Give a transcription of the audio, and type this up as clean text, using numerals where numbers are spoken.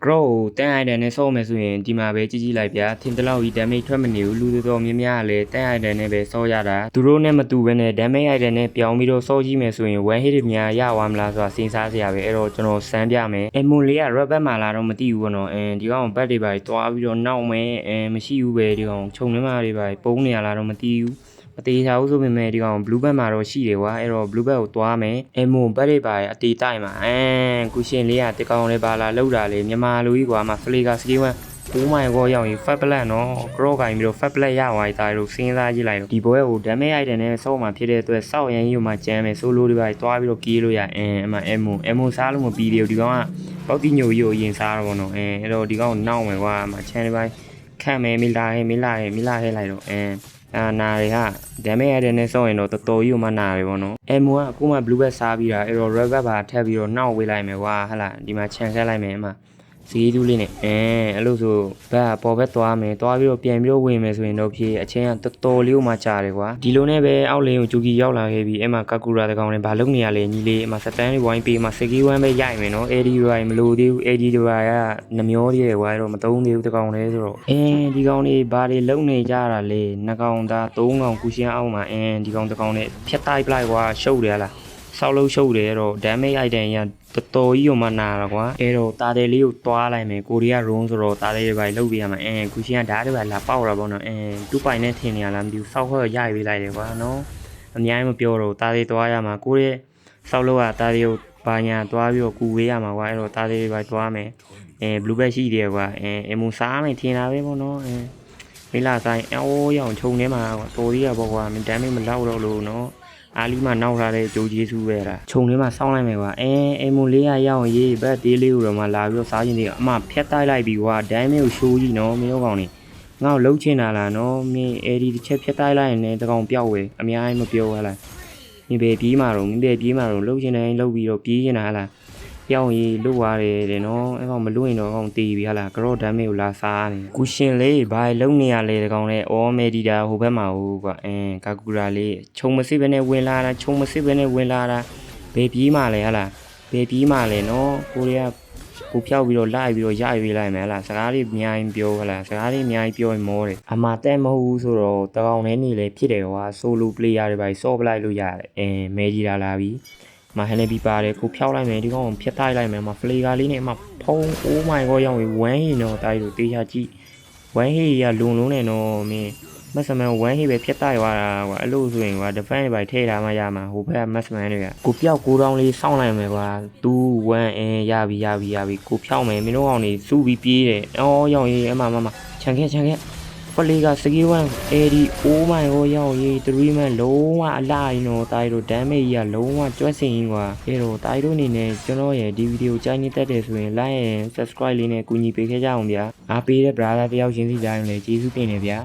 grow တန်းအိုင်တန်နဲ့ဆော့မယ်ဆိုရင်ဒီမှာပဲကြည့်လိုက်ဗျာထင်တလောက်ကြီး damage ထွက်မနေဘူးလူတော်များများကလည်းတန်းအိုင်တန်နဲ့ပဲဆော့ရတာသူတို့နဲ့မတူဘဲနဲ့ damage item နဲ့ပြောင်းပြီးတော့ဆော့ကြည့်မယ်ဆိုရင် one hit တွေများရသွားမလားဆိုတာစဉ်းစားစရာပဲအဲ့တော့ကျွန်တော်စမ်းပြမယ်emon လေးက rubber မှာလာတော့မသိဘူးပေါ့နော်ဒီကောင်ဘတ်တွေပါတွားပြီးတော့နောက်မယ်မရှိဘူးပဲဒီကောင်ခြုံနှမတွေပါပုံးနေရလားတော့မသိဘူးမသေးချာဘူးဆိုပေမဲ့ဒီကောင် blue band မှာတော့ရှိတယ်ကွာအဲ့တော့ blue band ကိုသွားမယ်emon ဘတ်တွေပါအတေးတိုက်မှာကုရှင်လေးကတကောင်လေးပါလာလောက်တာလေမြန်မာလူကြီးကွာမှာ flavor skill 1မိုင်ကိုရောက်ရင် fat black နော် grow ကိုင်းပြီးတော့ fat black ရသွားတာတို့စဉ်းစားကြည့်လိုက်တော့ဒီဘွဲကို damage item နဲ့ဆော့မှာဖြစ်တဲ့အတွက်စောက်ရန်ကြီးကိုမှကြမ်းမယ် solo တွေပါတွားပြီးတော့ပြေးလို့ရအမှ emon စားလို့မပြီးသေးဘူးဒီကောင်ကပေါက်တိညိုကြီးကိုအရင်စားတော့ဗောနော်အဲ့တော့ဒီကောင်ကိုနောက်မယ်ကွာမှ channel ပိုင်းခန့်မယ်မိလာဟဲလိုက်တော့နာတွေက damage item နဲ့ဆော့ရင်တော့တော်တော်ကြီးကိုမှနာတယ်ဗောနော် emon ကအခုမှ blue bag စားပြီးတာအဲ့တော့ red bag ပါထပ်ပြီးတော့နောက်ဝေးလိုက်မယ်ကွာဟဟလားဒီမှာ channel ခက်လိုက်မယ်အမှဈေးတူးလေးနဲ့အဲ့လိုဆိုဘက်ပေါ်ဘက်သွားမယ်သွားပြီးတော့ပြန်ပြီးတော့ဝင်မယ်ဆိုရင်တော့ဖြေအချင်းကတော်တော်လေးကိုမှကြာတယ်ကွာဒီလိုနဲ့ပဲအောက်လင်းကိုဂျူကီရောက်လာခဲ့ပြီးအဲ့မှာကာကူရာတကောင်နဲ့ဘာလုပ်နေရလဲညီလေးအဲ့မှာစတန်လေးဝိုင်းပေးမှာစကီဝမ်းပဲရိုက်မယ်နော်အေဒီရိုင်မလို့သေးဘူးအေဒီရိုင်ကနှမျောသေးတယ်ကွာအဲ့တော့မသုံးသေးဘူးတကောင်လေးဆိုတော့ဒီကောင်လေးဘာတွေလုပ်နေကြတာလဲနှစ်ကောင်သားသုံးကောင်ကူရှင်အောက်မှာဒီကောင်တကောင်နဲ့ဖြတ်တိုက်ပလိုက်ကွာရှုပ်တယ်ဟလားဆောက်လို့ရှုပ်တယ်အဲ့တော့ damage item ရတော်တော်ကြီးကိုမှနာတာကွာအဲ့တော့တာတယ်လေးကိုတွားလိုက်မယ်ကိုရီးယား room ဆိုတော့တာတယ်တွေပဲလုပ်ပြရမှာကူရှင်ကဓာတ်တွေပဲလာပေါက်တာပေါ့နော်တူပိုင်နဲ့ထင်နေရလားမသိဘူးစောက်ခွက်ရိုက်ပေးလိုက်တယ်ကွာနော်အများကြီးမပြောတော့တာတယ်တွားရမှာကိုရဲ့စောက်လို့ကတာတယ်ကိုဘာညာတွားပြီးတော့ကူဝေးရမှာကွာအဲ့တော့တာတယ်တွေပဲတွားမယ်blue bag ရှိတယ်ကွာအမူစားမယ်ထင်တာပဲပေါ့နော်မိလာဆိုင်ရောင်ခြုံထဲမှာကွာတော်ကြီးရပေါ့ကွာမင်း damage မလောက်တော့လို့နော်အားလီမှာနောက်ထားတဲ့ဂျိုးကြီးစုပဲလားခြုံလေးမှာစောင်းလိုက်မယ်ကွာအမွန်လေးရရောက်ရေးဘက်တေးလေးကိုတော့မှလာပြီးတော့စားခြင်းတွေအမှဖြတ်တိုက်လိုက်ပြီကွာဒိုင်းမဲကိုရှိုးကြီးနော်မင်းတို့ကောင်နေငါ့ကိုလှုပ်ချင်တာလားနော်မင်းအဲဒီတစ်ချက်ဖြတ်တိုက်လိုက်ရင်လည်းတကောင်ပြောက်ဝယ်အများကြီးမပြောဟလားမင်းပဲပြေးမှာတော့လှုပ်ချင်တယ်လှုပ်ပြီးတော့ပြေးနေတာဟလားပြောင်းရေးလှုပ်သွားတယ်နော်အဲ့ကောင်မလွတ်ရင်တော့ကောင်တေးပြီဟလားကရော့ဒမ်းမဲကိုလာစားနေကူရှင်လေးဘာလုံနေရလဲတကောင်လဲအော်မေဒီတာဟိုဘက်မှာဟိုကွာကာကူရာလေးခြုံမစစ်ပဲနဲ့ဝင်လာတာဘယ်ပြေးမှလဲဟလားဘယ်ပြေးမှလဲနော်ကိုရီးယားကိုဖြောက်ပြီးတော့လိုက်ပြီးတော့ရိုက်ပေးလိုက်မယ်ဟလားစကားလေးအများကြီးပြောဟလားစကားလေးအများကြီးပြောရင်မောတယ်အမှတဲ့မဟုတ်ဘူးဆိုတော့တကောင်နဲ့နေလေဖြစ်တယ်ကွာ solo player တွေပါဆော့ပလိုက်လို့ရတယ်မေဒီတာလာပြီးမဟန်နေပြီးပါတယ်ကိုဖြောက်လိုက်မယ်ဒီကောင်ဖြတ်တိုက်လိုက်မယ်မဖလေကာလေးနဲ့မဖုံး oh my god ရောက်ပြီ1ဟီနော်တားရီတို့တေးချကြည့်1ဟီရလုံလုံးနဲ့နော်မင်းမက်ဆမန်1ဟီပဲဖြတ်တိုက်သွားတာကွာအဲ့လိုဆိုရင်ကွာ defense တွေပဲထည့်ထားမှရမှာဟိုဘက်ကမက်ဆမန်တွေကကိုပြောက်ကိုတောင်းလေးစောင့်လိုက်မယ်ကွာ2 1ရပြီကိုဖြောက်မယ်မင်းတို့အောင်နေစုပြီးပြေးတယ်ရောက်ရေးအမခြံခဲ့ဖလေကစကီး1 AD oh my god ရောက်ရေး3 man လုံးဝအလိုက်နော်တာရီတို့ damage ကြီးကလုံးဝကျွတ်စင်ကြီးကွာအဲ့တော့တာရီတို့အနေနဲ့ကျွန်တော်ရဲ့ဒီဗီဒီယိုကြိုက်နေတတ်တယ်ဆိုရင် like and subscribe လေးနဲ့ကူညီပေးခဲ့ကြအောင်ဗျာအားပေးတဲ့ brother တယောက်ချင်းစီတိုင်းလည်းကျေးဇူးတင်နေဗျာ